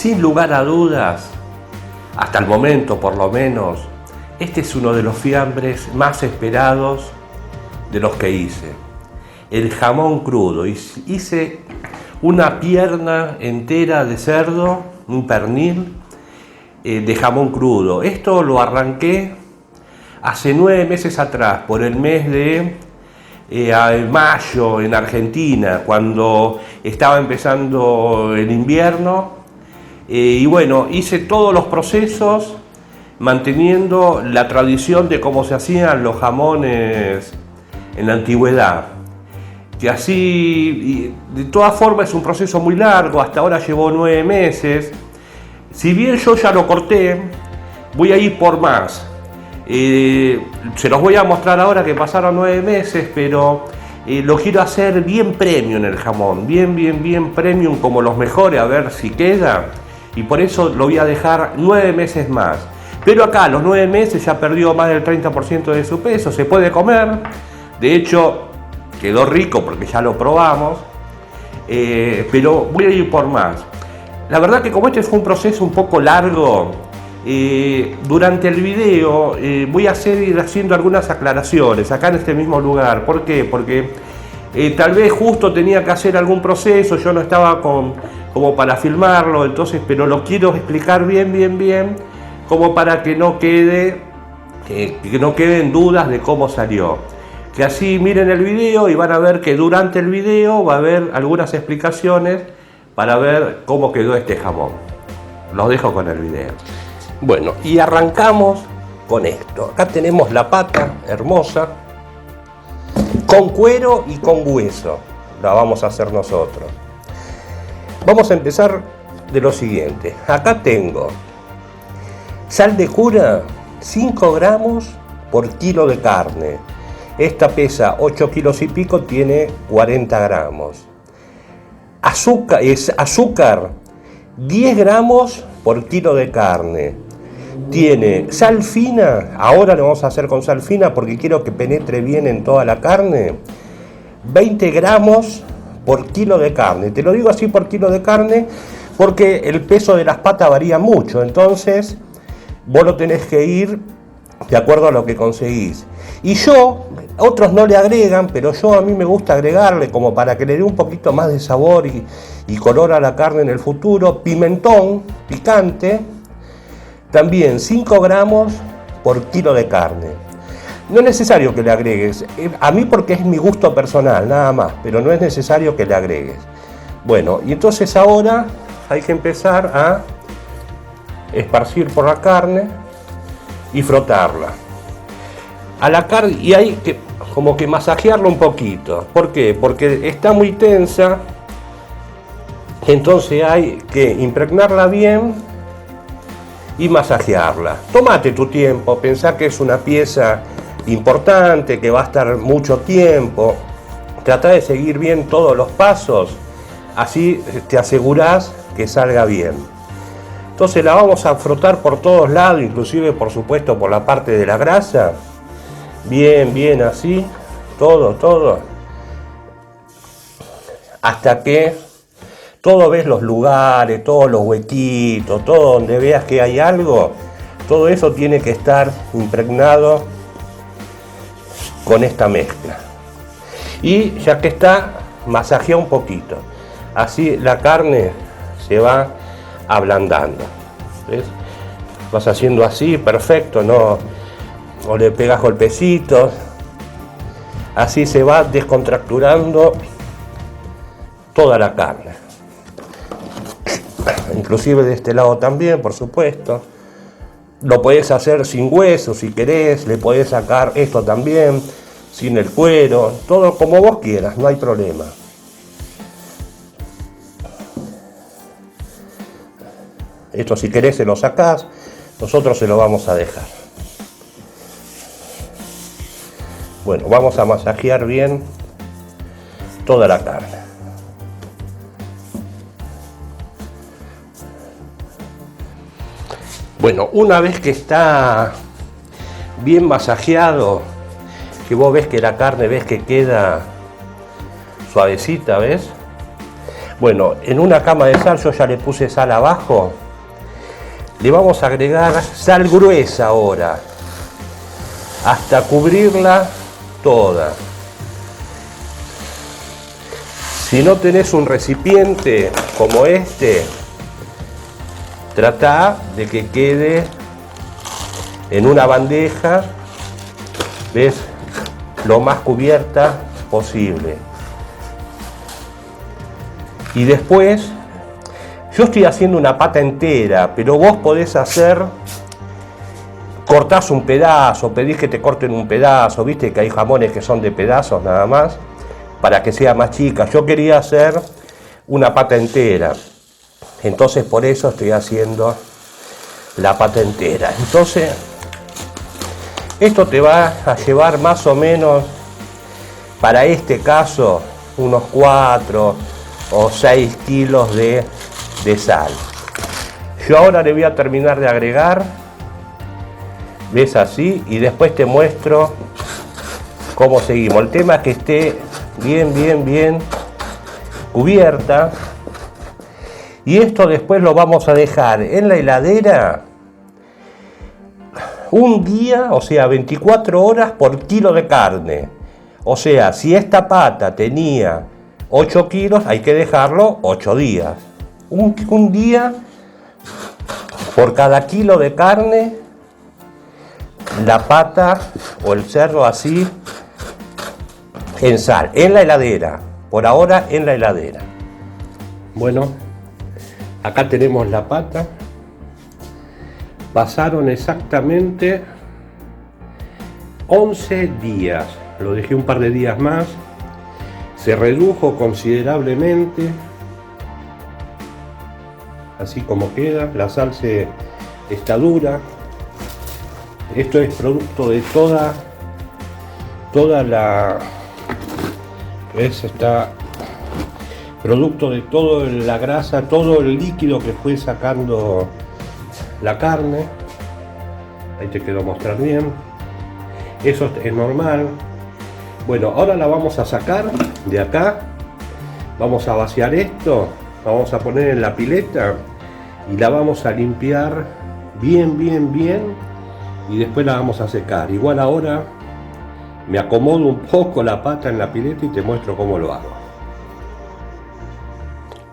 sin lugar a dudas, hasta el momento por lo menos, este es uno de los fiambres más esperados de los que hice. El jamón crudo. Hice una pierna entera de cerdo, un pernil de jamón crudo. Esto lo arranqué hace 9 meses atrás, por el mes de mayo en Argentina, cuando estaba empezando el invierno. Y bueno, hice todos los procesos manteniendo la tradición de cómo se hacían los jamones en la antigüedad. Que así, de todas formas, es un proceso muy largo, hasta ahora llevó 9 meses. Si bien yo ya lo corté, voy a ir por más. Se los voy a mostrar ahora que pasaron 9 meses, pero lo quiero hacer bien premium el jamón, bien premium, como los mejores, a ver si queda. Y por eso lo voy a dejar 9 meses más. Pero acá a los 9 meses ya perdió más del 30% de su peso, se puede comer. De hecho, quedó rico porque ya lo probamos, pero voy a ir por más. La verdad que como este fue un proceso un poco largo, durante el video voy a ir haciendo algunas aclaraciones acá en este mismo lugar. ¿Por qué? Porque tal vez justo tenía que hacer algún proceso, yo no estaba como para filmarlo, entonces, pero lo quiero explicar bien, como para que no queden dudas de cómo salió. Que así miren el video y van a ver que durante el video va a haber algunas explicaciones para ver cómo quedó este jamón. Los dejo con el video. Bueno, y arrancamos con esto. Acá tenemos la pata hermosa, con cuero y con hueso. La vamos a hacer nosotros. Vamos a empezar de lo siguiente. Acá tengo sal de cura, 5 gramos por kilo de carne. Esta pesa 8 kilos y pico, tiene 40 gramos. Azúcar, 10 gramos por kilo de carne. Tiene sal fina, ahora lo vamos a hacer con sal fina porque quiero que penetre bien en toda la carne. 20 gramos por kilo de carne. Te lo digo así por kilo de carne porque el peso de las patas varía mucho. Entonces, vos lo tenés que ir de acuerdo a lo que conseguís. Y otros no le agregan, pero a mí me gusta agregarle como para que le dé un poquito más de sabor y color a la carne en el futuro. Pimentón picante, también 5 gramos por kilo de carne. No es necesario que le agregues, a mí porque es mi gusto personal, nada más, pero no es necesario que le agregues. Bueno, y entonces ahora hay que empezar a esparcir por la carne y frotarla. A la carne, y hay que como que masajearla un poquito. ¿Por qué? Porque está muy tensa, entonces hay que impregnarla bien y masajearla. Tómate tu tiempo, pensá que es una pieza importante, que va a estar mucho tiempo. Trata de seguir bien todos los pasos, así te asegurás que salga bien. Entonces la vamos a frotar por todos lados, inclusive por supuesto por la parte de la grasa. Bien así, todo. Hasta que ves los lugares, todos los huequitos, todo donde veas que hay algo, todo eso tiene que estar impregnado con esta mezcla. Y ya que está, masajea un poquito. Así la carne se va ablandando. ¿Ves? Vas haciendo así, perfecto, no le pegas golpecitos. Así se va descontracturando toda la carne. Inclusive de este lado también, por supuesto. Lo podés hacer sin hueso si querés, le podés sacar esto también, sin el cuero, todo como vos quieras, no hay problema. Esto si querés se lo sacás, nosotros se lo vamos a dejar. Bueno, vamos a masajear bien toda la carne. Bueno, una vez que está bien masajeado, que vos ves que la carne, ves que queda suavecita, ¿ves? Bueno, en una cama de sal yo ya le puse sal abajo. Le vamos a agregar sal gruesa ahora, hasta cubrirla toda. Si no tenés un recipiente como este, trata de que quede en una bandeja, ¿ves?, lo más cubierta posible. Y después, yo estoy haciendo una pata entera, pero vos podés hacer, cortás un pedazo, pedís que te corten un pedazo, viste que hay jamones que son de pedazos nada más, para que sea más chica. Yo quería hacer una pata entera, entonces por eso estoy haciendo la pata entera. Entonces, esto te va a llevar más o menos, para este caso, unos 4 o 6 kilos de sal. Yo ahora le voy a terminar de agregar, ves, así, y después te muestro cómo seguimos. El tema es que esté bien cubierta, y esto después lo vamos a dejar en la heladera un día, o sea 24 horas por kilo de carne. O sea, si esta pata tenía 8 kilos, hay que dejarlo 8 días. Un día por cada kilo de carne, la pata o el cerdo así, en sal, en la heladera. Por ahora en la heladera. Bueno, acá tenemos la pata. Pasaron exactamente 11 días. Lo dejé un par de días más. Se redujo considerablemente. Así como queda. La sal está dura. Esto es producto de toda la... ¿Ves? Está producto de toda la grasa, todo el líquido que fue sacando la carne. Ahí te quedó mostrar bien. Eso es normal. Bueno, ahora la vamos a sacar de acá. Vamos a vaciar esto. Vamos a poner en la pileta y la vamos a limpiar bien. Y después la vamos a secar. Igual ahora me acomodo un poco la pata en la pileta y te muestro cómo lo hago.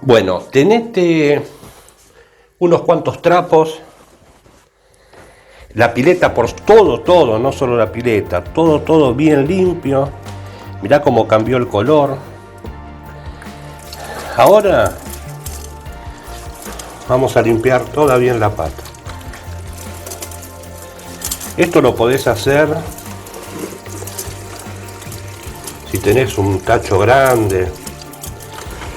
Bueno, tenete unos cuantos trapos. La pileta por todo, no solo la pileta, todo bien limpio. Mirá cómo cambió el color. Ahora vamos a limpiar toda bien la pata. Esto lo podés hacer si tenés un tacho grande.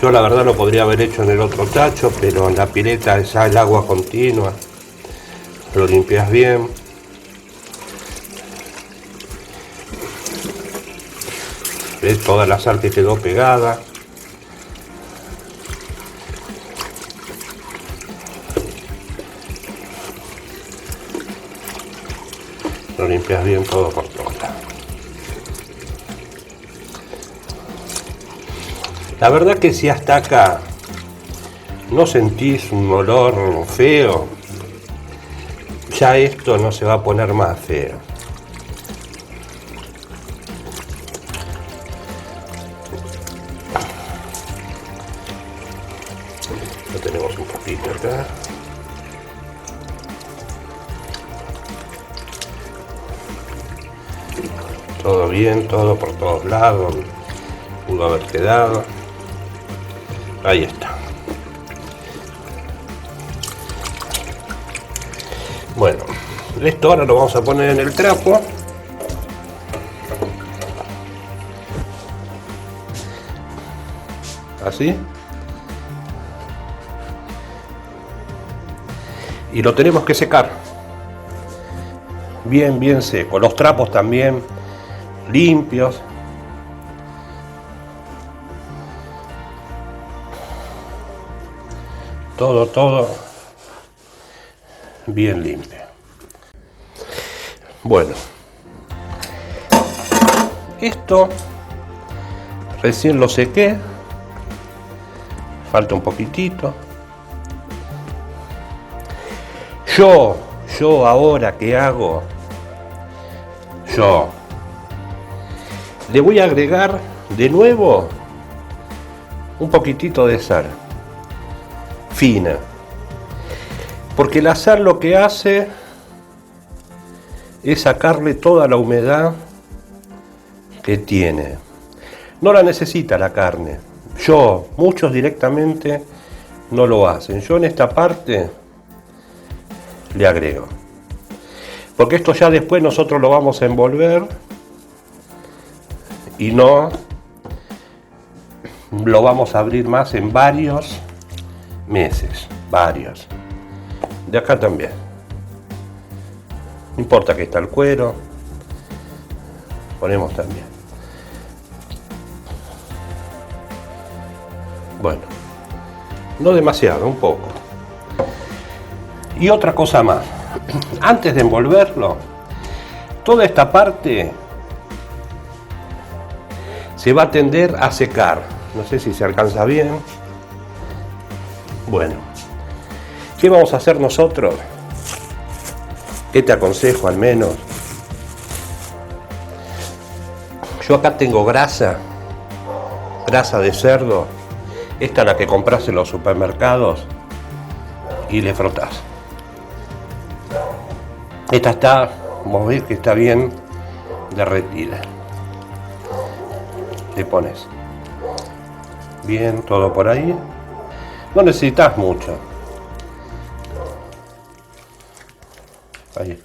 Yo la verdad lo podría haber hecho en el otro tacho, pero en la pileta ya el agua continua. Lo limpias bien. ¿Ves? Toda la sal que quedó pegada. Lo limpias bien todo por todo. La verdad que si hasta acá no sentís un olor feo, ya esto no se va a poner más feo. Ya tenemos un poquito acá. Todo bien, todo por todos lados. Pudo haber quedado. Ahí está. Bueno, esto ahora lo vamos a poner en el trapo. Así. Y lo tenemos que secar. Bien seco. Los trapos también limpios. Todo bien limpio. Bueno, esto recién lo sequé. falta un poquitito. Yo ahora, ¿qué hago? Yo le voy a agregar de nuevo un poquitito de sal fina, porque la sal lo que hace es sacarle toda la humedad que tiene. No la necesita la carne. Muchos directamente no lo hacen. Yo en esta parte le agrego, porque esto ya después nosotros lo vamos a envolver y no lo vamos a abrir más en varios meses, varios. De acá también. No importa que está el cuero, ponemos también. Bueno, no demasiado, un poco. Y otra cosa más, antes de envolverlo, toda esta parte se va a tender a secar. No sé si se alcanza bien. Bueno, ¿qué vamos a hacer nosotros? ¿Qué te aconsejo al menos? Yo acá tengo grasa de cerdo. Esta es la que compras en los supermercados y le frotás. Esta está, vamos a ver que está bien derretida. Le pones bien todo por ahí. No necesitas mucho. Ahí.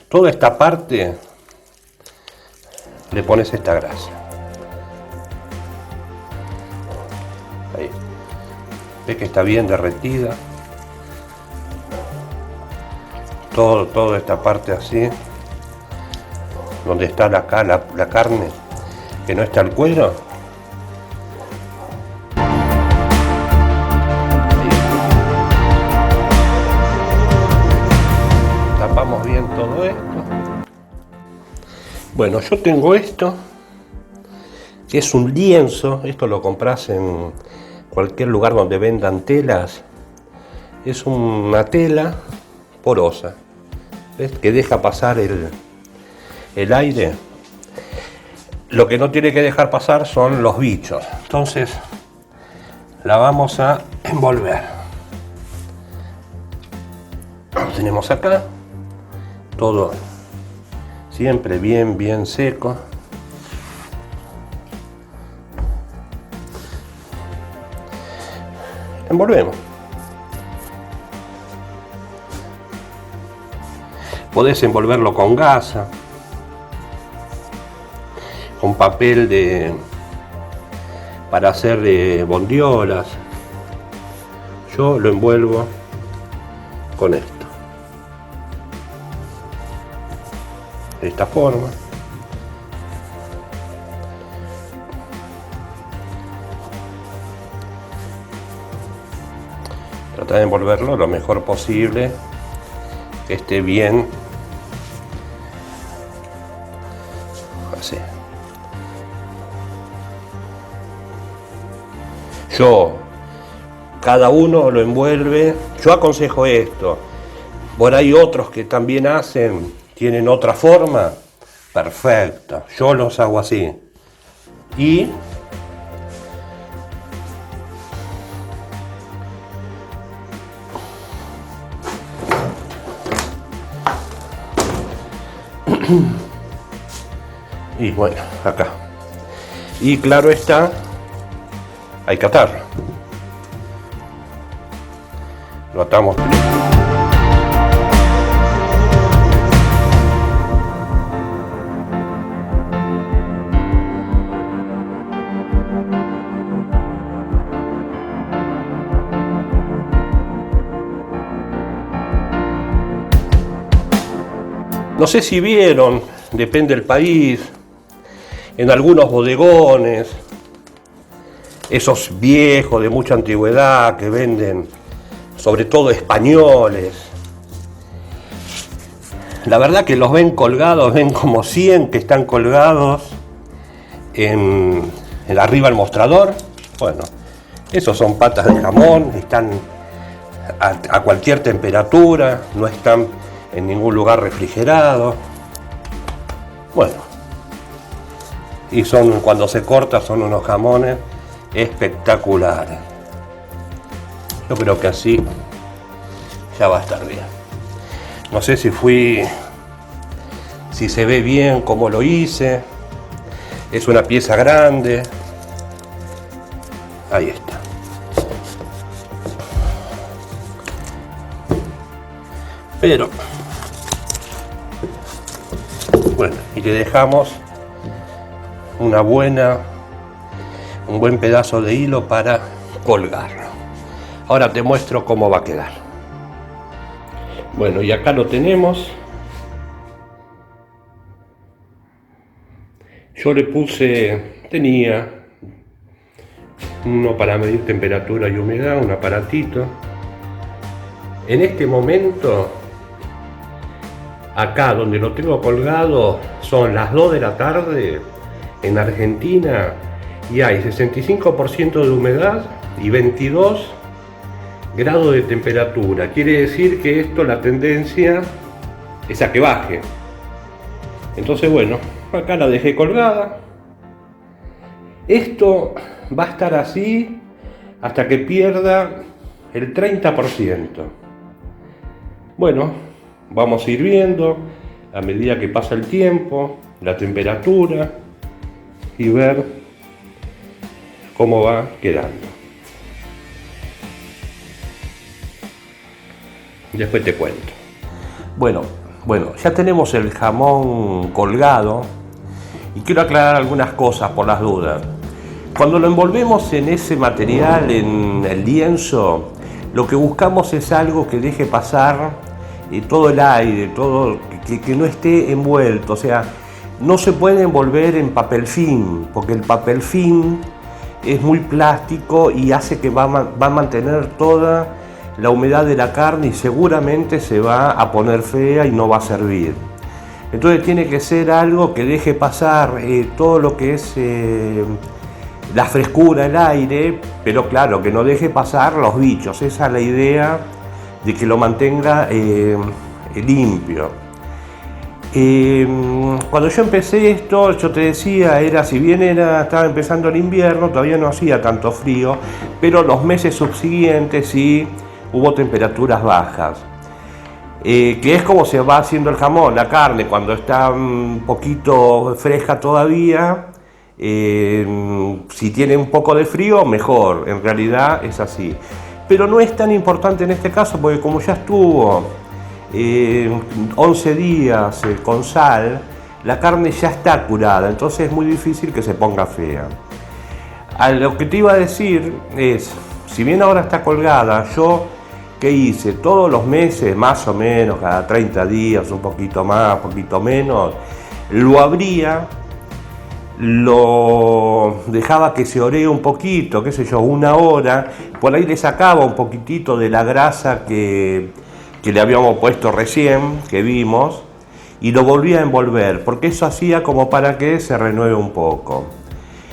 Toda esta parte le pones esta grasa. Ahí. Ves que está bien derretida. Toda esta parte así, donde está acá la carne, que no está el cuero. Tapamos bien todo esto. Bueno, yo tengo esto, que es un lienzo. Esto lo compras en cualquier lugar donde vendan telas. Es una tela porosa, ¿ves? Que deja pasar el aire. Lo que no tiene que dejar pasar son los bichos. Entonces la vamos a envolver. Lo tenemos acá, todo siempre bien seco. Envolvemos. Podés envolverlo con gasa, con papel para hacer bondiolas. Yo lo envuelvo con esto, de esta forma. Trata de envolverlo lo mejor posible, que esté bien así. Cada uno lo envuelve. Yo aconsejo esto. Por ahí otros que también tienen otra forma. Perfecto. Yo los hago así. Y bueno, acá. Y claro está, hay que atarlo. Lo atamos. No sé si vieron, depende del país, en algunos bodegones, esos viejos de mucha antigüedad que venden, sobre todo españoles. La verdad que los ven colgados, ven como 100 que están colgados en arriba del mostrador. Bueno, Esos son patas de jamón, están a cualquier temperatura, no están en ningún lugar refrigerado. Bueno, y son, cuando se corta, son unos jamones espectaculares. Yo creo que así ya va a estar bien. No sé si se ve bien cómo lo hice. Es una pieza grande. Ahí está. Pero bueno, y le dejamos un buen pedazo de hilo para colgarlo. Ahora te muestro cómo va a quedar. Bueno, y acá lo tenemos. Yo le tenía uno para medir temperatura y humedad, un aparatito. En este momento, acá donde lo tengo colgado, son las 2 de la tarde en Argentina y hay 65% de humedad y 22 grados de temperatura. Quiere decir que la tendencia es a que baje. Entonces, bueno, acá la dejé colgada. Esto va a estar así hasta que pierda el 30%. Bueno, vamos a ir viendo a medida que pasa el tiempo, la temperatura y ver cómo va quedando. Después te cuento. Bueno, ya tenemos el jamón colgado y quiero aclarar algunas cosas por las dudas. Cuando lo envolvemos en ese material, en el lienzo, lo que buscamos es algo que deje pasar todo el aire, todo que no esté envuelto. O sea, no se puede envolver en papel film, porque el papel film es muy plástico y hace que va a mantener toda la humedad de la carne y seguramente se va a poner fea y no va a servir. Entonces tiene que ser algo que deje pasar todo lo que es la frescura, el aire, pero claro, que no deje pasar los bichos. Esa es la idea, de que lo mantenga limpio. Cuando yo empecé esto, yo te decía, estaba empezando el invierno, todavía no hacía tanto frío, pero los meses subsiguientes sí hubo temperaturas bajas. Que es como se va haciendo el jamón, la carne, cuando está un poquito fresca todavía, si tiene un poco de frío, mejor, en realidad es así. Pero no es tan importante en este caso, porque como ya estuvo 11 días con sal, la carne ya está curada, entonces es muy difícil que se ponga fea. Lo que te iba a decir es, si bien ahora está colgada, yo ¿qué hice? Todos los meses, más o menos, cada 30 días, un poquito más, un poquito menos, lo abría, lo dejaba que se oree un poquito, qué sé yo, 1 hora, por ahí le sacaba un poquitito de la grasa que le habíamos puesto recién, que vimos, y lo volvía a envolver, porque eso hacía como para que se renueve un poco.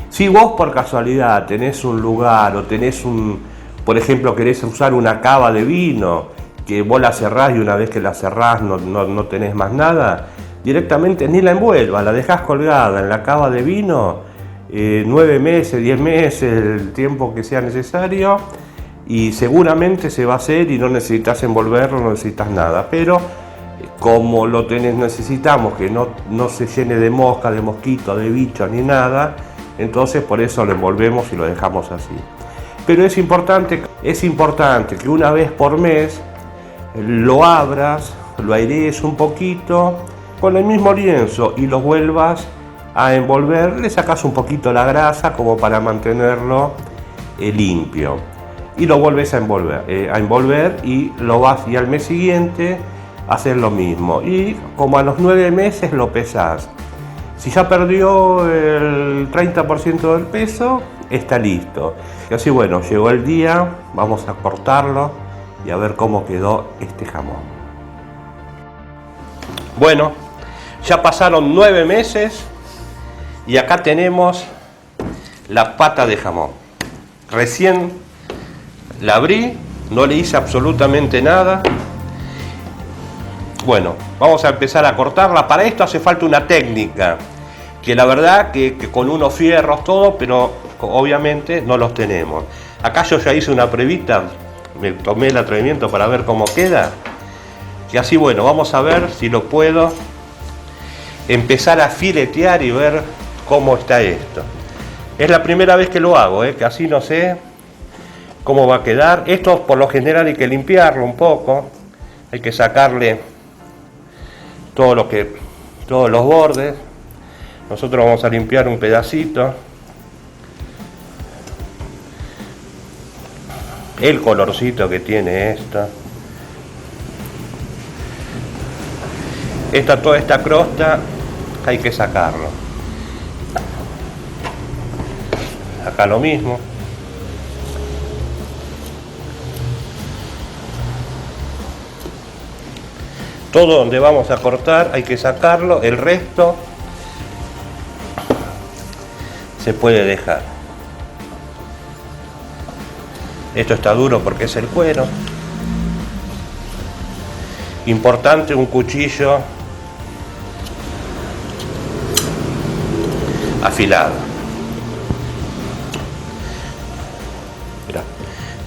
Si vos por casualidad tenés un lugar o por ejemplo, querés usar una cava de vino, que vos la cerrás y una vez que la cerrás no tenés más nada, directamente ni la envuelvas, la dejás colgada en la cava de vino 9 meses, 10 meses, el tiempo que sea necesario, y seguramente se va a hacer y no necesitas envolverlo, no necesitas nada. Pero como necesitamos que no se llene de mosca, de mosquito, de bicho ni nada, entonces por eso lo envolvemos y lo dejamos así. Pero es importante que una vez por mes lo abras, lo airees un poquito con el mismo lienzo y lo vuelvas a envolver. Le sacas un poquito la grasa como para mantenerlo limpio y lo vuelves a envolver y al mes siguiente haces lo mismo, y como a los 9 meses lo pesás. Si ya perdió el 30% del peso, está listo. Y así, bueno, llegó el día, vamos a cortarlo y a ver cómo quedó este jamón. Bueno, ya pasaron 9 meses y acá tenemos la pata de jamón, recién La abrí, no le hice absolutamente nada. Bueno, vamos a empezar a cortarla. Para esto hace falta una técnica, que la verdad que con unos fierros todo, pero obviamente no los tenemos. Acá yo ya hice una pruebita, me tomé el atrevimiento para ver cómo queda. Y así, bueno, vamos a ver si lo puedo empezar a filetear y ver cómo está esto. Es la primera vez que lo hago, que así no sé cómo va a quedar. Esto por lo general hay que limpiarlo un poco, hay que sacarle todos los bordes. Nosotros vamos a limpiar un pedacito. El colorcito que tiene esto. Toda esta crosta hay que sacarlo. Acá lo mismo. Todo donde vamos a cortar hay que sacarlo, el resto se puede dejar. Esto está duro porque es el cuero. Importante un cuchillo afilado.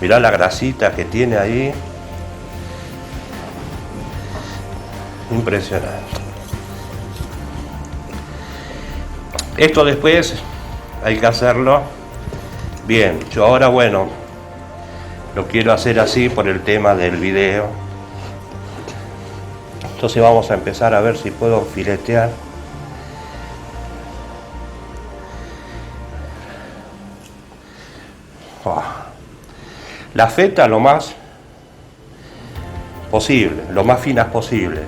Mirá la grasita que tiene ahí. Impresionante. Esto después hay que hacerlo bien. Yo ahora, bueno, lo quiero hacer así por el tema del video. Entonces vamos a empezar a ver si puedo filetear. La feta lo más posible, lo más finas posible.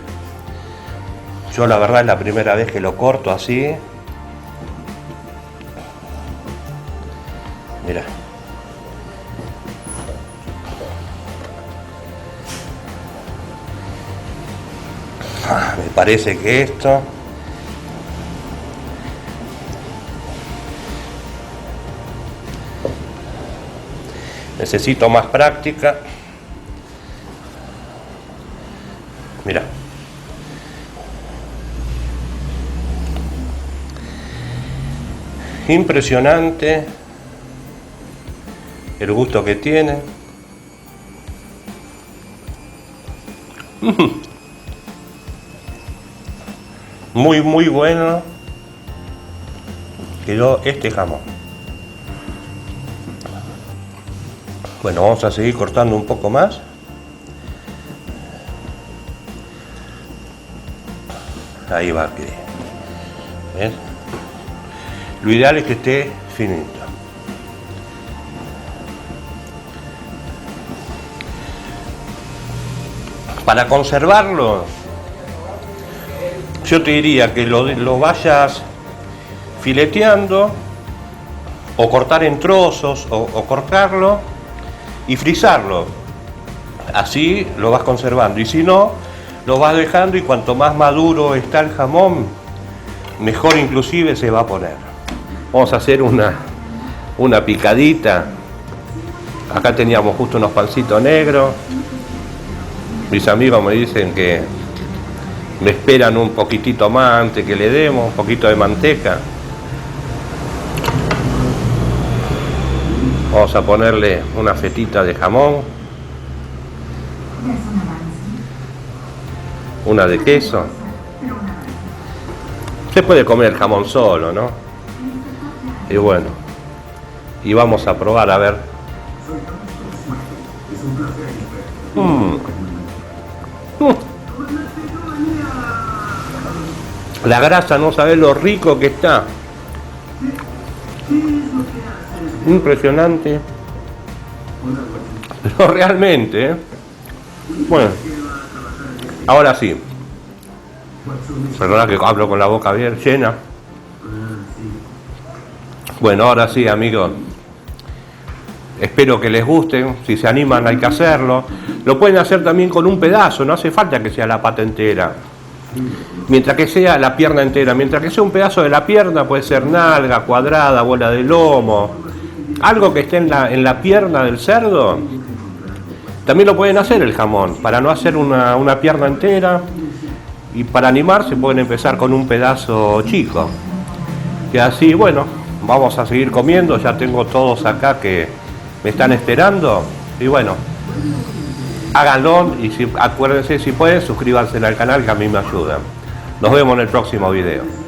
Yo la verdad es la primera vez que lo corto así. Mira. Me parece que esto necesito más práctica. Mira. Impresionante el gusto que tiene. Muy bueno quedó este jamón. Bueno, vamos a seguir cortando un poco más. Ahí va, que ¿ves? Lo ideal es que esté finito. Para conservarlo, yo te diría que lo vayas fileteando o cortar en trozos o cortarlo y frizarlo. Así lo vas conservando, y si no, lo vas dejando, y cuanto más maduro está el jamón, mejor inclusive se va a poner. Vamos a hacer una picadita. Acá teníamos justo unos pancitos negros. Mis amigos me dicen que me esperan un poquitito más antes que le demos un poquito de manteca. Vamos a ponerle una fetita de jamón, una de queso. Se puede comer el jamón solo, ¿no? Y bueno, y vamos a probar a ver. La grasa, no sabés lo rico que está. Impresionante. Pero realmente, Bueno, ahora sí. Perdona que hablo con la boca bien llena. Bueno, ahora sí, amigos. Espero que les guste. Si se animan, hay que hacerlo. Lo pueden hacer también con un pedazo. No hace falta que sea la pata entera. Mientras que sea la pierna entera. Mientras que sea un pedazo de la pierna, puede ser nalga, cuadrada, bola de lomo. Algo que esté en la pierna del cerdo También lo pueden hacer el jamón, para no hacer una pierna entera, y para animarse pueden empezar con un pedazo chico. Y así, bueno, vamos a seguir comiendo, ya tengo todos acá que me están esperando. Y bueno, háganlo y acuérdense, si pueden, suscríbanse al canal que a mí me ayudan. Nos vemos en el próximo video.